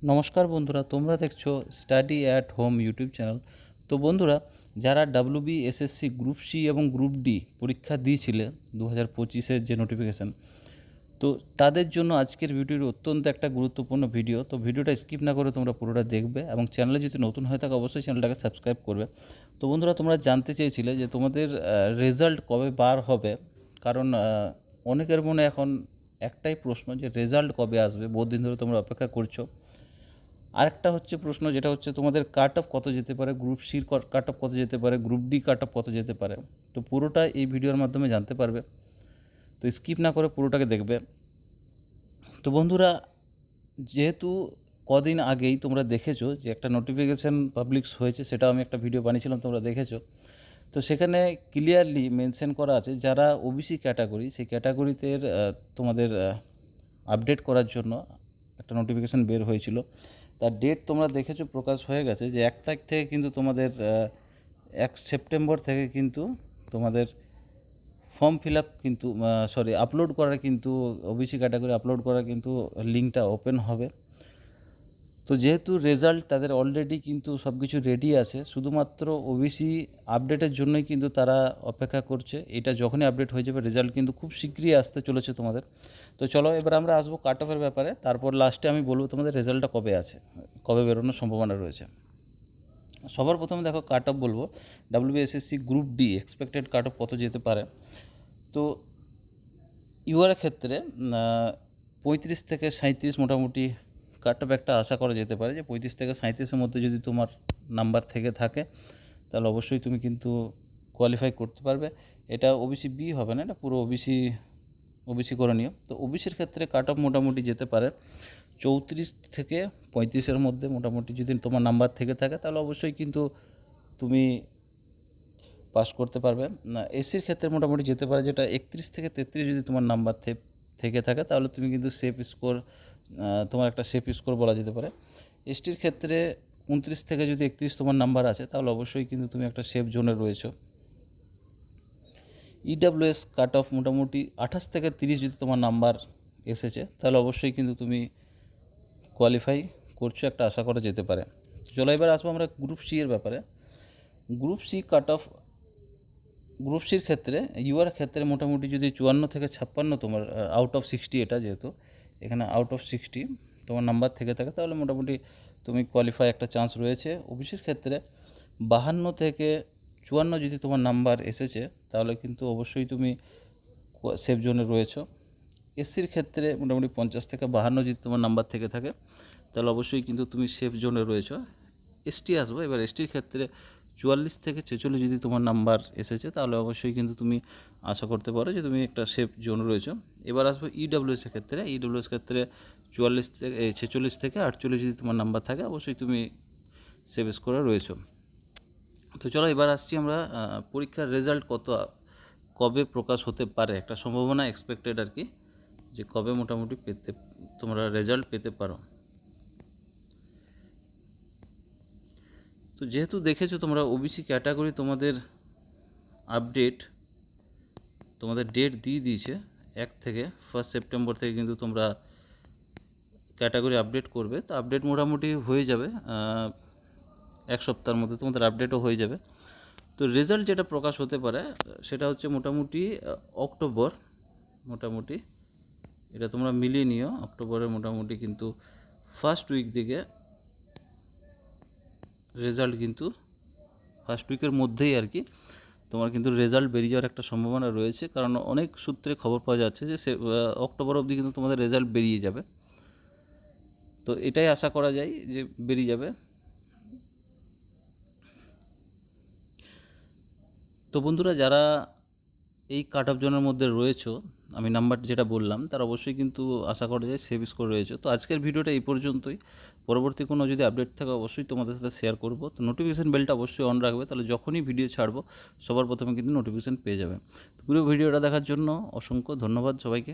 নমস্কার বন্ধুরা, তোমরা দেখছো study at home YouTube channel. তো বন্ধুরা, যারা WBSSC গ্রুপ সি এবং গ্রুপ ডি পরীক্ষা দিয়েছিলে 2025-এর যে নোটিফিকেশান, তো তাদের জন্য আজকের ভিডিওটি অত্যন্ত একটা গুরুত্বপূর্ণ ভিডিও। তো ভিডিওটা স্কিপ না করে তোমরা পুরোটা দেখবে এবং চ্যানেলে যদি নতুন হয়ে থাকে অবশ্যই চ্যানেলটাকে সাবস্ক্রাইব করবে। তো বন্ধুরা, তোমরা জানতে চেয়েছিলে যে তোমাদের রেজাল্ট কবে বার হবে, কারণ অনেকের মনে এখন একটাই প্রশ্ন যে রেজাল্ট কবে আসবে। বহু দিন ধরে তোমরা অপেক্ষা করছো। আরেকটা হচ্ছে প্রশ্ন, যেটা হচ্ছে তোমাদের কাট অফ কত যেতে পারে, গ্রুপ সির কাট অফ কত যেতে পারে, গ্রুপ ডি কাট অফ কত যেতে পারে। তো পুরোটা এই ভিডিওর মাধ্যমে জানতে পারবে। তো স্কিপ না করে পুরোটাকে দেখবে। তো বন্ধুরা, যেহেতু কদিন আগেই তোমরা দেখেছো যে একটা নোটিফিকেশান পাবলিশ হয়েছে, সেটাও আমি একটা ভিডিও বানিয়েছিলাম, তোমরা দেখেছো। তো সেখানে ক্লিয়ারলি মেনশন করা আছে যারা ওবিসি ক্যাটাগরি, সেই ক্যাটাগরিতে তোমাদের আপডেট করার জন্য একটা নোটিফিকেশান বের হয়েছিল। তার ডেট তোমরা দেখেছো, প্রকাশ হয়ে গেছে যে 1 তারিখ থেকে কিন্তু তোমাদের 1 সেপ্টেম্বর থেকে কিন্তু তোমাদের ফর্ম ফিল আপ কিন্তু আপলোড করার কিন্তু ওবিসি ক্যাটাগরি আপলোড করার কিন্তু লিঙ্কটা ওপেন হবে। তো যেহেতু রেজাল্ট তাদের অলরেডি কিন্তু সব কিছু রেডি আছে, শুধুমাত্র ওবিসি আপডেটের জন্যই কিন্তু তারা অপেক্ষা করছে। এটা যখনই আপডেট হয়ে যাবে, রেজাল্ট কিন্তু খুব শীঘ্রই আসতে চলেছে তোমাদের। তো চলো এবার আমরা আসবো কাট অফের ব্যাপারে, তারপর লাস্টে আমি বলবো তোমাদের রেজাল্টটা কবে আছে, কবে বেরোনোর সম্ভাবনা রয়েছে। সবার প্রথমে দেখো কাট অফ বলবো, WBSSC group D expected cut off কত যেতে পারে। তো ইউআর ক্ষেত্রে 35 থেকে 37 মোটামুটি কাট অফ একটা আশা করা যেতে পারে, যে 35 থেকে 37-এর মধ্যে যদি তোমার নাম্বার থেকে থাকে তাহলে অবশ্যই তুমি কিন্তু কোয়ালিফাই করতে পারবে। এটা ওবিসি বি হবে না, এটা পুরো ওবিসি করে নিও। তো ওবিসির ক্ষেত্রে কাট অফ মোটামুটি যেতে পারে 34 থেকে 35-এর মধ্যে। মোটামুটি যদি তোমার নাম্বার থেকে থাকে তাহলে অবশ্যই কিন্তু তুমি পাস করতে পারবে। এসির ক্ষেত্রে মোটামুটি যেতে পারে যেটা 31 থেকে 33 যদি তোমার নাম্বার থেকে থাকে তাহলে তুমি কিন্তু সেফ স্কোর, তোমার একটা সেফ স্কোর বলা যেতে পারে। এসটির ক্ষেত্রে 29 থেকে যদি 31 তোমার নাম্বার আছে তাহলে অবশ্যই কিন্তু তুমি একটা সেফ জোনে রয়েছো। ইডাব্লিউএস কাট অফ মোটামুটি 28 থেকে 30 যদি তোমার নাম্বার এসেছে তাহলে অবশ্যই কিন্তু তুমি কোয়ালিফাই করছো, একটা আশা করা যেতে পারে। চলো এবার আসবো আমরা গ্রুপ সি এর ব্যাপারে। Group C cut off, group সির ক্ষেত্রে ইউআর ক্ষেত্রে মোটামুটি যদি 54 থেকে 56 তোমার আউট অফ 60, এটা যেহেতু এখানে আউট অফ 60 তোমার নাম্বার থেকে থাকে তাহলে মোটামুটি তুমি কোয়ালিফাই একটা চান্স রয়েছে। ওবিসির ক্ষেত্রে 52 থেকে 54 যদি তোমার নাম্বার এসেছে তাহলে কিন্তু অবশ্যই তুমি সেফ জোনে রয়েছো। এসসির ক্ষেত্রে মোটামুটি 50 থেকে 52 যদি তোমার নাম্বার থেকে থাকে তাহলে অবশ্যই কিন্তু তুমি সেফ জোনে রয়েছো। এসটি আসবো, এবার এসটির ক্ষেত্রে 44 থেকে 46 যদি তোমার নাম্বার এসেছে তাহলে অবশ্যই কিন্তু তুমি আশা করতে পারো যে তুমি একটা সেফ জোন রয়েছো। এবার আসবো ইডাব্লিউএসের ক্ষেত্রে। ইডাব্লিউএস ক্ষেত্রে 46 থেকে 46 থেকে 48 যদি তোমার নাম্বার থাকে অবশ্যই তুমি সেভ স্কোরে রয়েছো। তো চলো এবার আসছি আমরা পরীক্ষার রেজাল্ট কবে প্রকাশ হতে পারে, একটা সম্ভাবনা এক্সপেক্টেড আর কি, যে কবে মোটামুটি তোমরা রেজাল্ট পেতে পারো। তো যেহেতু দেখেছো তোমরা ওবিসি ক্যাটাগরি তোমাদের আপডেট, তোমাদের ডেট দিয়ে দিয়েছে 1 থেকে 1 সেপ্টেম্বর থেকে কিন্তু তোমরা ক্যাটাগরি আপডেট করবে। তো আপডেট মোটামুটি হয়ে যাবে 1 সপ্তাহের মধ্যে তোমাদের আপডেটও হয়ে যাবে। তো রেজাল্ট যেটা প্রকাশ হতে পারে সেটা হচ্ছে মোটামুটি অক্টোবর, মোটামুটি এটা তোমরা মিলিয়ে নিও। অক্টোবরের মোটামুটি কিন্তু ফার্স্ট উইক দিকে রেজাল্ট, কিন্তু ফার্স্ট উইকের মধ্যেই আর কি তোমার কিন্তু রেজাল্ট বেরিয়ে যাওয়ার একটা সম্ভাবনা রয়েছে, কারণ অনেক সূত্রে খবর পাওয়া যাচ্ছে যে অক্টোবর অবধি কিন্তু তোমাদের রেজাল্ট বেরিয়ে যাবে। তো এটাই আশা করা যায় যে বেরিয়ে যাবে। তো বন্ধুরা, যারা এই কাট অফ জোনের মধ্যে রয়েছো, আমি নাম্বার যেটা বললাম তার অবশ্যই কিন্তু আশা করা যায় সেভ স্কোর রয়েছে। তো আজকের ভিডিওটা এই পর্যন্তই। পরবর্তী কোনো যদি আপডেট থাকে অবশ্যই তোমাদের সাথে শেয়ার করব। তো নোটিফিকেশান বেলটা অবশ্যই অন রাখবে, তাহলে যখনই ভিডিও ছাড়বো সবার প্রথমে কিন্তু নোটিফিকেশান পেয়ে যাবে। পুরো ভিডিওটা দেখার জন্য অসংখ্য ধন্যবাদ সবাইকে।